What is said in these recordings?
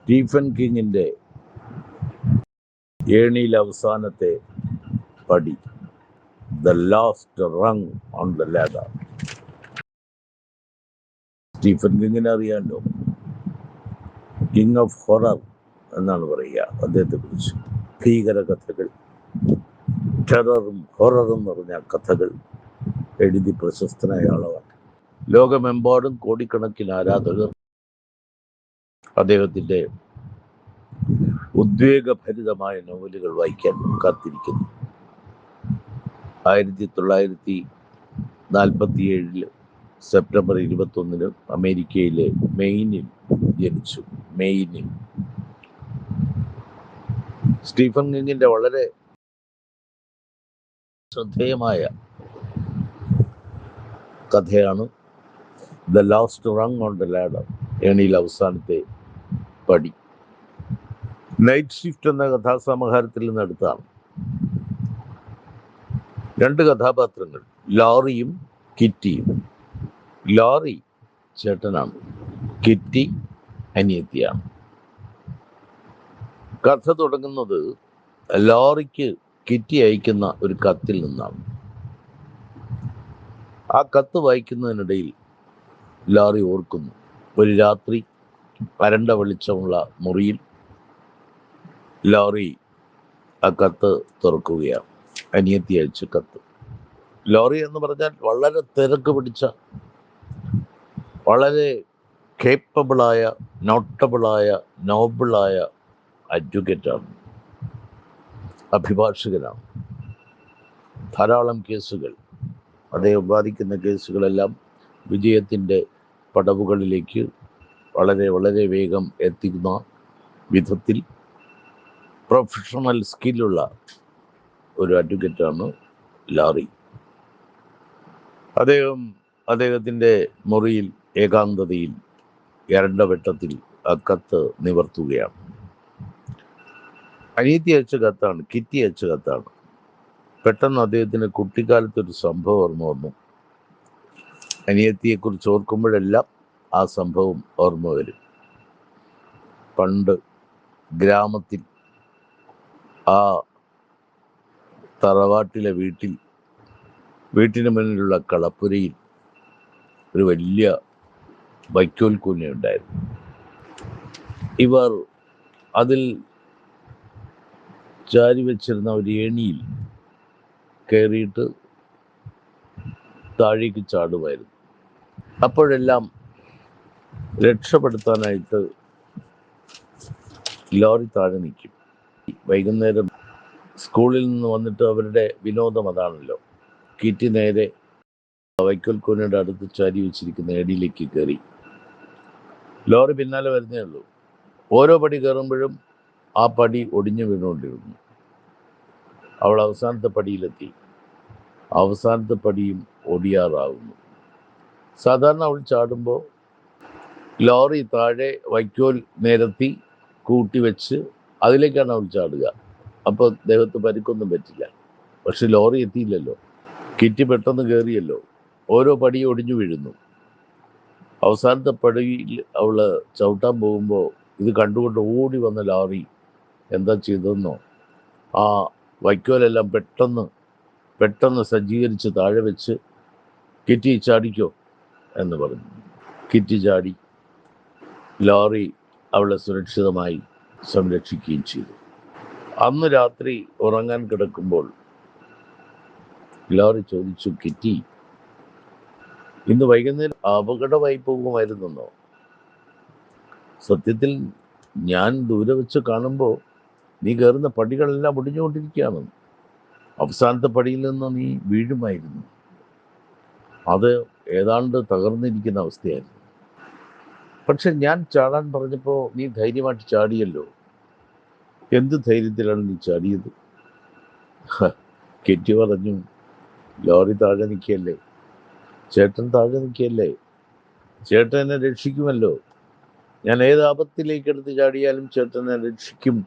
Stephen കിങ്ങിൻ്റെ ഏണിയിലെ അവസാനത്തെ പടി, the last rung on the ladder. Stephen കിങ്ങിനെ അറിയാമല്ലോ, കിങ് ഓഫ് ഹൊറർ എന്നാണ് പറയുക അദ്ദേഹത്തെ കുറിച്ച്. ഭീകര കഥകൾ, ടെററും ഹൊററും നിറഞ്ഞ കഥകൾ എഴുതി പ്രശസ്തനായ ആളാണ്. ലോകമെമ്പാടും കോടിക്കണക്കിന് ആരാധകർ അദ്ദേഹത്തിൻ്റെ ഉദ്വേഗഭരിതമായ നോവലുകൾ വായിക്കാൻ കാത്തിരിക്കുന്നു. 1947 സെപ്റ്റംബർ 21 അമേരിക്കയിലെ മെയിനിൽ ജനിച്ചു. മെയിനിൽ സ്റ്റീഫൻ കിങ്ങിൻ്റെ വളരെ ശ്രദ്ധേയമായ കഥയാണ് the last rung on the ladder, ഏണിയിൽ അവസാനത്തെ പടി. നൈറ്റ് ഷിഫ്റ്റ് എന്ന കഥാസമാഹാരത്തിൽ നിന്നെടുത്താണ്. 2 കഥാപാത്രങ്ങൾ, ലോറിയും കിറ്റിയും. ലോറി ചേട്ടനാണ്, കിറ്റി അനിയത്തിയാണ്. കഥ തുടങ്ങുന്നത് ലോറിക്ക് കിറ്റി അയക്കുന്ന ഒരു കത്തിൽ നിന്നാണ്. ആ കത്ത് വായിക്കുന്നതിനിടയിൽ ലോറി ഓർക്കുന്നു, ഒരു രാത്രി വരണ്ട വെളിച്ചമുള്ള മുറിയിൽ ലോറി ആ കത്ത് തുറക്കുകയാണ്. അനിയത്തി അയച്ച കത്ത്. ലോറി എന്ന് പറഞ്ഞാൽ വളരെ തിരക്ക് പിടിച്ച, വളരെ കേപ്പബിളായ, നോട്ടബിളായ, നോബിളായ അഡ്വക്കേറ്റാണ്, അഭിഭാഷകനാണ്. ധാരാളം കേസുകൾ, അദ്ദേഹം ബാധിക്കുന്ന കേസുകളെല്ലാം വിജയത്തിൻ്റെ പടവുകളിലേക്ക് വളരെ വളരെ വേഗം എത്തിക്കുന്ന വിധത്തിൽ പ്രൊഫഷണൽ സ്കില്ലുള്ള ഒരു അഡ്വക്കേറ്റാണ് ലോറി. അദ്ദേഹത്തിൻ്റെ മുറിയിൽ ഏകാന്തതയിൽ എരണ്ട വെട്ടത്തിൽ ആ കത്ത് നിവർത്തുകയാണ്. അനിയത്തി അയച്ച കത്താണ്, കിറ്റി അയച്ച കത്താണ്. പെട്ടെന്ന് അദ്ദേഹത്തിന് കുട്ടിക്കാലത്തൊരു സംഭവം ഓർമ്മ വന്നു. അനിയത്തിയെക്കുറിച്ച് ഓർക്കുമ്പോഴെല്ലാം ആ സംഭവം ഓർമ്മ വരും. പണ്ട് ഗ്രാമത്തിൽ ആ തറവാട്ടിലെ വീട്ടിന് മുന്നിലുള്ള കളപ്പുരയിൽ ഒരു വലിയ വൈക്കോൽ കൂനയുണ്ടായിരുന്നു. ഇവർ അതിൽ ചാരി വെച്ചിരുന്ന ഒരു ഏണിയിൽ കയറിയിട്ട് താഴേക്ക് ചാടുമായിരുന്നു. അപ്പോഴെല്ലാം രക്ഷപ്പെടുത്താനായിട്ട് ലോറി താഴെ നിൽക്കും. വൈകുന്നേരം സ്കൂളിൽ നിന്ന് വന്നിട്ട് അവരുടെ വിനോദം അതാണല്ലോ. കിറ്റി നേരെ വൈക്കോൽ കൂനയുടെ അടുത്ത് ചാരി വെച്ചിരിക്കുന്ന ഏടിയിലേക്ക് കയറി. ലോറി പിന്നാലെ വരുന്നേ ഉള്ളൂ. ഓരോ പടി കയറുമ്പോഴും ആ പടി ഒടിഞ്ഞു വീണുകൊണ്ടിരുന്നു. അവൾ അവസാനത്തെ പടിയിലെത്തി. അവസാനത്തെ പടിയും ഒടിയാറാകുന്നു. സാധാരണ അവൾ ചാടുമ്പോൾ ലോറി താഴെ വൈക്കോൽ നിരത്തി കൂട്ടിവെച്ച് അതിലേക്കാണ് അവൾ ചാടുക. അപ്പോൾ ദേഹത്ത് പരിക്കൊന്നും പറ്റില്ല. പക്ഷെ ലോറി എത്തിയില്ലല്ലോ. കിറ്റി പെട്ടെന്ന് കയറിയല്ലോ. ഓരോ പടിയും ഒടിഞ്ഞു വീഴുന്നു. അവസാനത്തെ പടിയിൽ അവൾ ചവിട്ടാൻ പോകുമ്പോൾ ഇത് കണ്ടുകൊണ്ട് ഓടി വന്ന ലോറി എന്താ ചെയ്തതെന്നോ, ആ വൈക്കോലെല്ലാം പെട്ടെന്ന് സജ്ജീകരിച്ച് താഴെ വെച്ച്, കിറ്റി ചാടിക്കോ എന്ന് പറഞ്ഞു. കിറ്റി ചാടി. ലോറി അവളെ സുരക്ഷിതമായി സംരക്ഷിക്കുകയും ചെയ്തു. അന്ന് രാത്രി ഉറങ്ങാൻ കിടക്കുമ്പോൾ ലോറി ചോദിച്ചു, കിറ്റി, ഇന്ന് വൈകുന്നേരം അപകടമായി പോകുമായിരുന്നോ? സത്യത്തിൽ ഞാൻ ദൂരെ വെച്ച് കാണുമ്പോൾ നീ കയറുന്ന പടികളെല്ലാം ഒടിഞ്ഞുകൊണ്ടിരിക്കുകയാണ്. അവസാനത്തെ പടിയിൽ നിന്ന് നീ വീഴുമായിരുന്നു. അത് ഏതാണ്ട് തകർന്നിരിക്കുന്ന അവസ്ഥയായിരുന്നു. പക്ഷെ ഞാൻ ചാടാൻ പറഞ്ഞപ്പോൾ നീ ധൈര്യമായിട്ട് ചാടിയല്ലോ. എന്ത് ധൈര്യത്തിലാണ് നീ ചാടിയത്? കിറ്റി പറഞ്ഞു, ലോറി താഴെ നിൽക്കുകയല്ലേ, ചേട്ടൻ താഴെ നിൽക്കുകയല്ലേ, ചേട്ടൻ എന്നെ രക്ഷിക്കുമല്ലോ. ഞാൻ ഏത് ആപത്തിലേക്ക് എടുത്ത് ചാടിയാലും ചേട്ടൻ എന്നെ രക്ഷിക്കും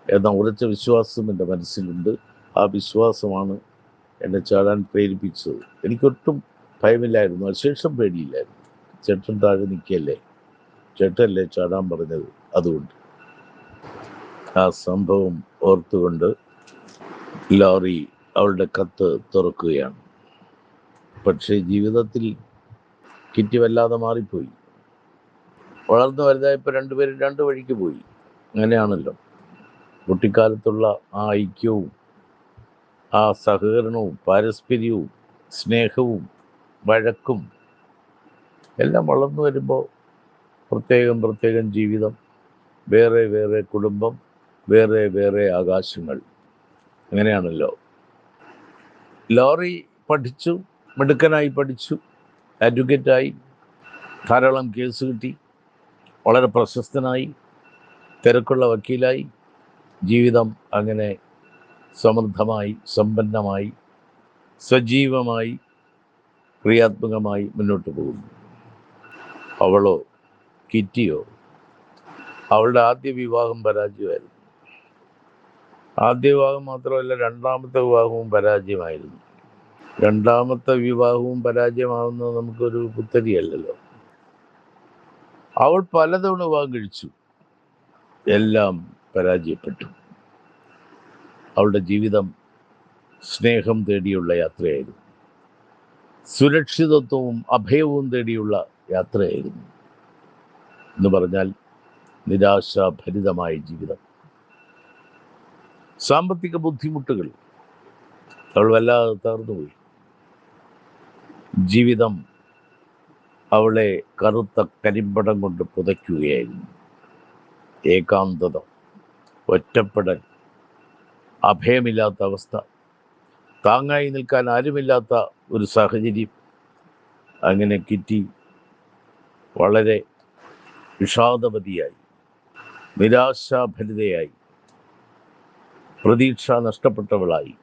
എന്ന ഉറച്ച വിശ്വാസം എൻ്റെ മനസ്സിലുണ്ട്. ആ വിശ്വാസമാണ് എന്നെ ചാടാൻ പ്രേരിപ്പിച്ചത്. എനിക്കൊട്ടും ഭയമില്ലായിരുന്നു, അതിനുശേഷം പേടിയില്ലായിരുന്നു. ചേട്ടൻ താഴെ നിൽക്കുകയല്ലേ, ചേട്ടനല്ലേ ചാടാൻ പറഞ്ഞത്, അതുകൊണ്ട്. ആ സംഭവം ഓർത്തുകൊണ്ട് ലോറി അവളുടെ കത്ത് തുറക്കുകയാണ്. പക്ഷേ ജീവിതത്തിൽ കിറ്റി വല്ലാതെ മാറിപ്പോയി. വളർന്നു വലുതായപ്പോൾ രണ്ടുപേരും രണ്ട് വഴിക്ക് പോയി. അങ്ങനെയാണല്ലോ. കുട്ടിക്കാലത്തുള്ള ആ ഐക്യവും ആ സഹകരണവും പാരസ്പര്യവും സ്നേഹവും വഴക്കും എല്ലാം വളർന്നു വരുമ്പോൾ പ്രത്യേകം പ്രത്യേകം ജീവിതം, വേറെ വേറെ കുടുംബം, വേറെ വേറെ ആകാശങ്ങൾ. അങ്ങനെയാണല്ലോ. ലോറി പഠിച്ചു, മിടുക്കനായി പഠിച്ചു, അഡ്വക്കേറ്റായി, ധാരാളം കേസ് കിട്ടി, വളരെ പ്രശസ്തനായി, തിരക്കുള്ള വക്കീലായി. ജീവിതം അങ്ങനെ സമൃദ്ധമായി, സമ്പന്നമായി, സജീവമായി, ക്രിയാത്മകമായി മുന്നോട്ട് പോകുന്നു. അവളോ, കിറ്റിയോ, അവളുടെ ആദ്യ വിവാഹം പരാജയമായിരുന്നു. ആദ്യ വിവാഹം മാത്രമല്ല, രണ്ടാമത്തെ വിവാഹവും പരാജയമായിരുന്നു. രണ്ടാമത്തെ വിവാഹവും പരാജയമാകുന്നത് നമുക്കൊരു പുത്തരിയല്ലല്ലോ. അവൾ പലതവണ വിവാഹം കഴിച്ചു, എല്ലാം പരാജയപ്പെട്ടു. അവളുടെ ജീവിതം സ്നേഹം തേടിയുള്ള യാത്രയായിരുന്നു. സുരക്ഷിതത്വവും അഭയവും തേടിയുള്ള യാത്രയായിരുന്നു. എന്ന് പറഞ്ഞാൽ നിരാശാഭരിതമായ ജീവിതം, സാമ്പത്തിക ബുദ്ധിമുട്ടുകൾ. അവൾ വല്ലാതെ തകർന്നുപോയി. ജീവിതം അവളെ കറുത്ത കരിമ്പടം കൊണ്ട് പുതയ്ക്കുകയായിരുന്നു. ഏകാന്തത, ഒറ്റപ്പെടൽ, അഭയമില്ലാത്ത അവസ്ഥ, താങ്ങായി നിൽക്കാൻ ആരുമില്ലാത്ത ഒരു സാഹചര്യം. അങ്ങനെ കിറ്റി വളരെ വിഷാദവതിയായി, നിരാശാഭരിതയായി, പ്രതീക്ഷ നഷ്ടപ്പെട്ടവളായി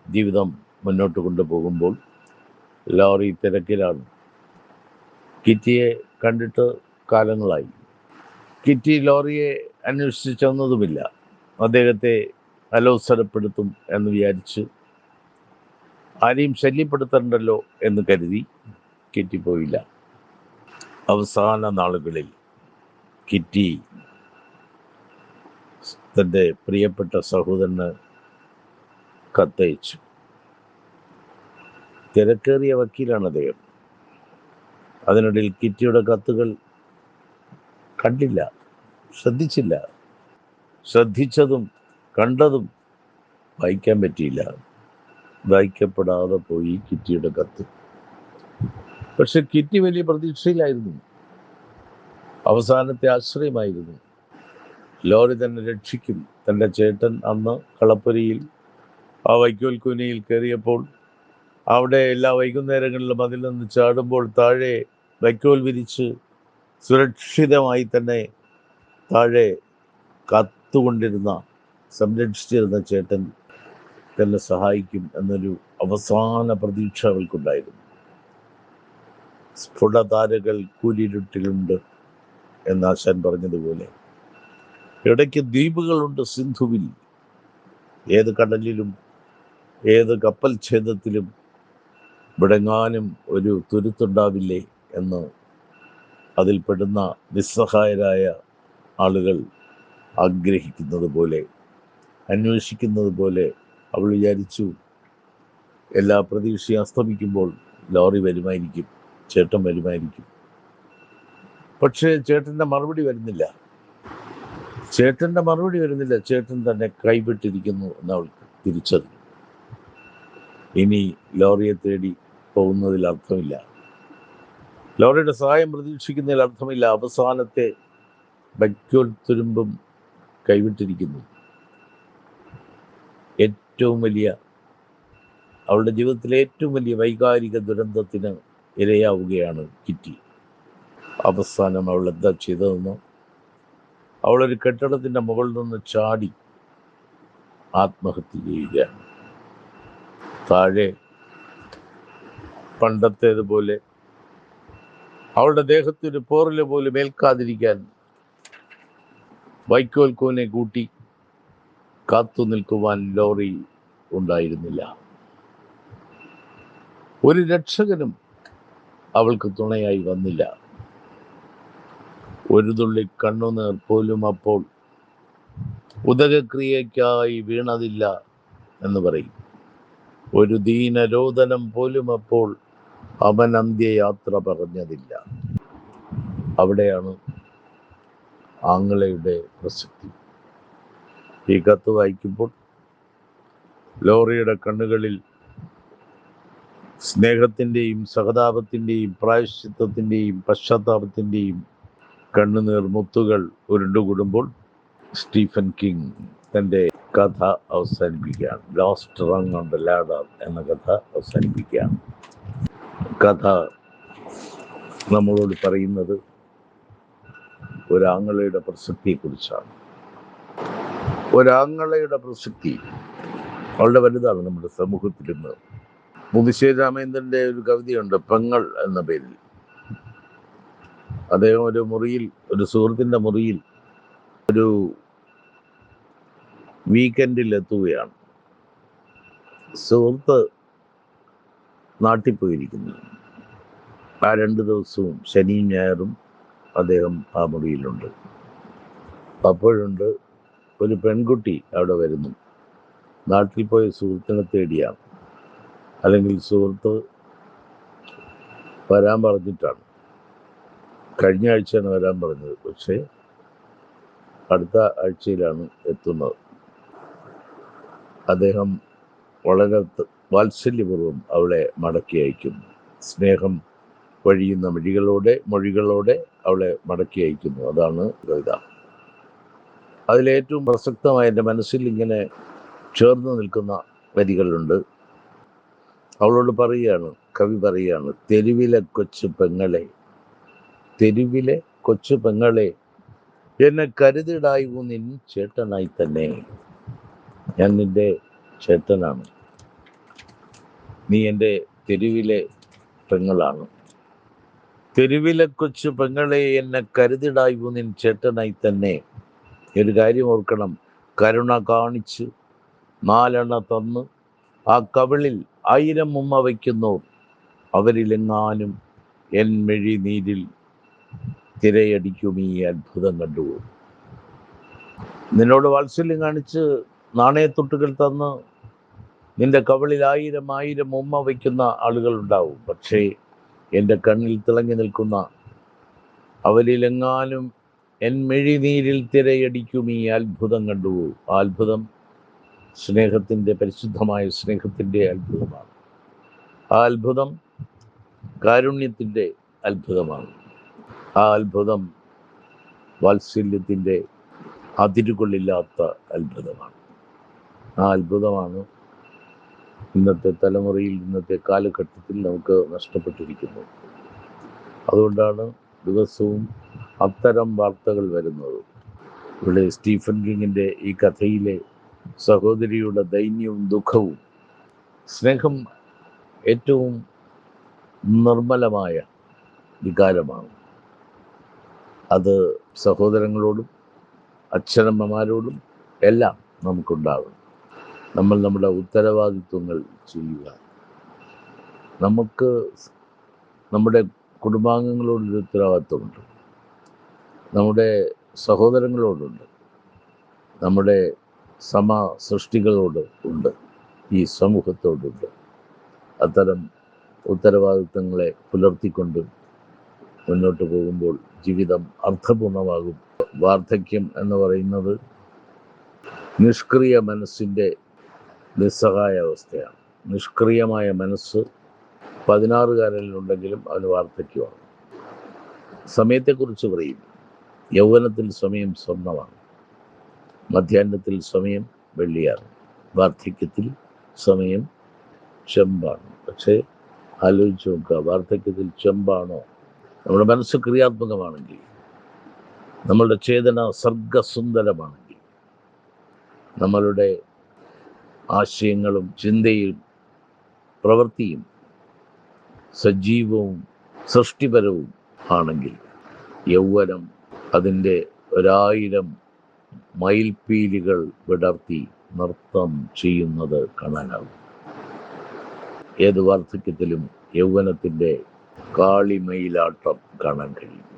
ജീവിതം മുന്നോട്ട് കൊണ്ടുപോകുമ്പോൾ ലോറി തിരക്കിലാണ്. കിറ്റിയെ കണ്ടിട്ട് കാലങ്ങളായി. കിറ്റി ലോറിയെ അന്വേഷിച്ച് ചെന്നതുമില്ല. അദ്ദേഹത്തെ അലോസരപ്പെടുത്തും എന്ന് വിചാരിച്ച്, ആരെയും ശല്യപ്പെടുത്തണ്ടല്ലോ എന്ന് കരുതി കിറ്റി പോയില്ല. അവസാന നാളുകളിൽ കിറ്റി തൻ്റെ പ്രിയപ്പെട്ട സഹോദരന് കത്തയച്ചു. തിരക്കേറിയ വക്കീലാണ് അദ്ദേഹം. അതിനിടയിൽ കിറ്റിയുടെ കത്തുകൾ കണ്ടില്ല, ശ്രദ്ധിച്ചില്ല. ശ്രദ്ധിച്ചതും കണ്ടതും വായിക്കാൻ പറ്റിയില്ല. വായിക്കപ്പെടാതെ പോയി കിറ്റിയുടെ കത്ത്. പക്ഷെ കിറ്റി വലിയ പ്രതീക്ഷയിലായിരുന്നു. അവസാനത്തെ ആശ്രയമായിരുന്നു. ലോറി തന്നെ രക്ഷിക്കും. തൻ്റെ ചേട്ടൻ അന്ന് കളപ്പുരയിൽ ആ വൈക്കോൽ കൂനയിൽ കയറിയപ്പോൾ, അവിടെ എല്ലാ വൈകുന്നേരങ്ങളിലും അതിൽ നിന്ന് ചാടുമ്പോൾ താഴെ വൈക്കോൽ വിരിച്ച് സുരക്ഷിതമായി തന്നെ താഴെ കാത്തുകൊണ്ടിരുന്ന, സംരക്ഷിച്ചിരുന്ന ചേട്ടൻ തന്നെ സഹായിക്കും എന്നൊരു അവസാന പ്രതീക്ഷ അവൾക്കുണ്ടായിരുന്നു. സ്ഫുടതാരകൾ കൂരിരുട്ടിലുണ്ട് എന്നാശാൻ പറഞ്ഞതുപോലെ, ഇടയ്ക്ക് ദ്വീപുകളുണ്ട് സിന്ധുവിൽ. ഏത് കടലിലും ഏത് കപ്പൽ ഛേദത്തിലും ഇവിടെങ്ങാനും ഒരു തുരുത്തുണ്ടാവില്ലേ എന്ന് അതിൽപ്പെടുന്ന നിസ്സഹായരായ ആളുകൾ ആഗ്രഹിക്കുന്നത് പോലെ, അന്വേഷിക്കുന്നത് പോലെ അവൾ വിചാരിച്ചു. എല്ലാ പ്രതീക്ഷയും അസ്തമിക്കുമ്പോൾ ലോറി വരുമായിരിക്കും, ചേട്ടൻ വരുമായിരിക്കും. പക്ഷേ ചേട്ടൻ്റെ മറുപടി വരുന്നില്ല. ചേട്ടൻ തന്നെ കൈവിട്ടിരിക്കുന്നു എന്ന് അവൾക്ക് തിരിച്ചറിഞ്ഞു. ഇനി ലോറിയെ തേടി പോകുന്നതിൽ അർത്ഥമില്ല, ലോറിയുടെ സഹായം പ്രതീക്ഷിക്കുന്നതിൽ അർത്ഥമില്ല. അവസാനത്തെ വൈക്കോൽ തുരുമ്പും കൈവിട്ടിരിക്കുന്നു. അവളുടെ ജീവിതത്തിലെ ഏറ്റവും വലിയ വൈകാരിക ദുരന്തത്തിന് ഇരയാവുകയാണ് കിറ്റി. അവസാനം അവൾ എന്താ ചെയ്തതെന്നോ, അവളൊരു കെട്ടിടത്തിൻ്റെ മുകളിൽ നിന്ന് ചാടി ആത്മഹത്യ ചെയ്യുകയാണ്. താഴെ പണ്ടത്തേതുപോലെ അവളുടെ ദേഹത്തൊരു പോറല് പോലും ഏൽക്കാതിരിക്കാൻ വൈക്കോൽ കൂനെ കൂട്ടി കാത്തു നിൽക്കുവാൻ ലോറി ഉണ്ടായിരുന്നില്ല. ഒരു രക്ഷകനും അവൾക്ക് തുണയായി വന്നില്ല. ഒരു തുള്ളി കണ്ണുനീർ പോലും അപ്പോൾ ഉദകക്രിയയ്ക്കായി വീണതില്ല എന്ന് പറയും. ഒരു ദീനരോദനം പോലും അപ്പോൾ അവൻ അന്ത്യയാത്ര പറഞ്ഞതില്ല. അവിടെയാണ് ആങ്ങളയുടെ പ്രസക്തി. ഈ കത്ത് വായിക്കുമ്പോൾ ലോറിയുടെ കണ്ണുകളിൽ സ്നേഹത്തിൻ്റെയും സഹതാപത്തിൻ്റെയും പ്രായശ്ചിത്തത്തിൻ്റെയും പശ്ചാത്താപത്തിൻ്റെയും കണ്ണുനീർ മുത്തുകൾ ഉരുണ്ടുകൂടുമ്പോൾ സ്റ്റീഫൻ കിങ് തൻ്റെ കഥ അവസാനിപ്പിക്കുകയാണ്. Last rung on the ladder എന്ന കഥ അവസാനിപ്പിക്കുകയാണ്. കഥ നമ്മളോട് പറയുന്നത് ഒരാങ്ങളയുടെ പ്രസക്തിയെക്കുറിച്ചാണ്. ഒരാങ്ങളയുടെ പ്രസക്തി വളരെ വലുതാണ് നമ്മുടെ സമൂഹത്തിൽ ഇന്ന്. മുതുശ്ശേരി രാമേന്ദ്രൻ്റെ ഒരു കവിതയുണ്ട്, പെങ്ങൾ എന്ന പേരിൽ. അദ്ദേഹം ഒരു സുഹൃത്തിൻ്റെ മുറിയിൽ ഒരു വീക്കെൻഡിൽ എത്തുകയാണ്. സുഹൃത്ത് നാട്ടിൽ പോയിരിക്കുന്നു. ആ 2 ദിവസവും ശനിയും ഞായറും അദ്ദേഹം ആ മുറിയിലുണ്ട്. അപ്പോഴുണ്ട് ഒരു പെൺകുട്ടി അവിടെ വരുന്നു. നാട്ടിൽ പോയ സുഹൃത്തിനെ തേടിയാണ്, അല്ലെങ്കിൽ സുഹൃത്ത് വരാൻ പറഞ്ഞിട്ടാണ്. കഴിഞ്ഞ ആഴ്ചയാണ് വരാൻ പറഞ്ഞത്, പക്ഷേ അടുത്ത ആഴ്ചയിലാണ് എത്തുന്നത്. അദ്ദേഹം വളരെ വാത്സല്യപൂർവ്വം അവളെ മടക്കി അയക്കുന്നു. സ്നേഹം വഴിയുന്ന മൊഴികളോടെ അവളെ മടക്കി അയക്കുന്നു. അതാണ് കവിത. അതിലേറ്റവും പ്രസക്തമായ എൻ്റെ മനസ്സിൽ ഇങ്ങനെ ചേർന്ന് നിൽക്കുന്ന വരികളുണ്ട്. അവളോട് കവി പറയുകയാണ്, തെരുവിലെ കൊച്ചു പെങ്ങളെ എന്നെ കരുതിടായു നിൻ ചേട്ടനായി തന്നെ. ഞാൻ നിന്റെ ചേട്ടനാണ്, നീ എൻ്റെ തെരുവിലെ പെങ്ങളാണ്. തെരുവിലെ കൊച്ചു പെങ്ങളെ എന്നെ കരുതിടായു നിൻ ചേട്ടനായി തന്നെ. ഒരു കാര്യം ഓർക്കണം, കരുണ കാണിച്ച് 4 തന്ന് ആ കവിളിൽ 1000 ഉമ്മ വയ്ക്കുന്നോർ അവരിലെങ്ങാനും എൻ മെഴിനീരിൽ തിരയടിക്കും ഈ അത്ഭുതം കണ്ടുപോകും. നിന്നോട് വാത്സല്യം കാണിച്ച് നാണയത്തൊട്ടുകൾ തന്ന് നിന്റെ കവിളിൽ 1000 ഉമ്മ വയ്ക്കുന്ന ആളുകൾ ഉണ്ടാവും. പക്ഷേ എൻ്റെ കണ്ണിൽ തിളങ്ങി നിൽക്കുന്ന അവരിലെങ്ങാനും എൻ മെഴിനീരിൽ തിരയടിക്കും ഈ അത്ഭുതം കണ്ടുപോകും. ആ അത്ഭുതം പരിശുദ്ധമായ സ്നേഹത്തിൻ്റെ അത്ഭുതമാണ്. ആ അത്ഭുതം കാരുണ്യത്തിൻ്റെ അത്ഭുതമാണ്. ആ അത്ഭുതം വാത്സല്യത്തിൻ്റെ അതിരുകളില്ലാത്ത അത്ഭുതമാണ്. ആ അത്ഭുതമാണ് ഇന്നത്തെ തലമുറയിൽ, ഇന്നത്തെ കാലഘട്ടത്തിൽ നമുക്ക് നഷ്ടപ്പെട്ടിരിക്കുന്നത്. അതുകൊണ്ടാണ് ദിവസവും അത്തരം വാർത്തകൾ വരുന്നത്. ഇവിടെ സ്റ്റീഫൻ കിങ്ങിൻ്റെ ഈ കഥയിലെ സഹോദരിയുടെ ദൈന്യവും ദുഃഖവും. സ്നേഹം ഏറ്റവും നിർമ്മലമായ വികാരമാണ്. അത് സഹോദരങ്ങളോടും അച്ഛനമ്മമാരോടും എല്ലാം നമുക്കുണ്ടാകും. നമ്മൾ നമ്മുടെ ഉത്തരവാദിത്വങ്ങൾ ചെയ്യുക. നമുക്ക് നമ്മുടെ കുടുംബാംഗങ്ങളോടൊരു ഉത്തരവാദിത്വമുണ്ട്, നമ്മുടെ സഹോദരങ്ങളോടുണ്ട്, നമ്മുടെ സൃഷ്ടികളോട് ഉണ്ട്, ഈ സമൂഹത്തോടുണ്ട്. അത്തരം ഉത്തരവാദിത്വങ്ങളെ പുലർത്തിക്കൊണ്ട് മുന്നോട്ട് പോകുമ്പോൾ ജീവിതം അർത്ഥപൂർണമാകും. വാർദ്ധക്യം എന്ന് പറയുന്നത് നിഷ്ക്രിയ മനസ്സിൻ്റെ നിസ്സഹായ അവസ്ഥയാണ്. നിഷ്ക്രിയമായ മനസ്സ് 16കാരനിലുണ്ടെങ്കിലും അവന് വാർദ്ധക്യമാണ്. സമയത്തെക്കുറിച്ച് പറയും, യൗവനത്തിൽ സമയം സ്വർണ്ണമാണ്, മധ്യാഹ്നത്തിൽ സമയം വെള്ളിയാണ്, വാർദ്ധക്യത്തിൽ സമയം ചെമ്പാണ്. പക്ഷേ ആലോചിച്ച് നോക്കുക, വാർദ്ധക്യത്തിൽ ചെമ്പാണോ? നമ്മുടെ മനസ്സ് ക്രിയാത്മകമാണെങ്കിൽ, നമ്മളുടെ ചേതന സർഗസുന്ദരമാണെങ്കിൽ, നമ്മളുടെ ആശയങ്ങളും ചിന്തയും പ്രവൃത്തിയും സജീവവും സൃഷ്ടിപരവും ആണെങ്കിൽ യൗവനം അതിൻ്റെ 1000 മയിൽപ്പീലികൾ വിടർത്തി നൃത്തം ചെയ്യുന്നത് കാണാനാകും. ഏത് വാർദ്ധക്യത്തിലും യൗവനത്തിൻ്റെ കാളിമയിലാട്ടം കാണാൻ കഴിയും.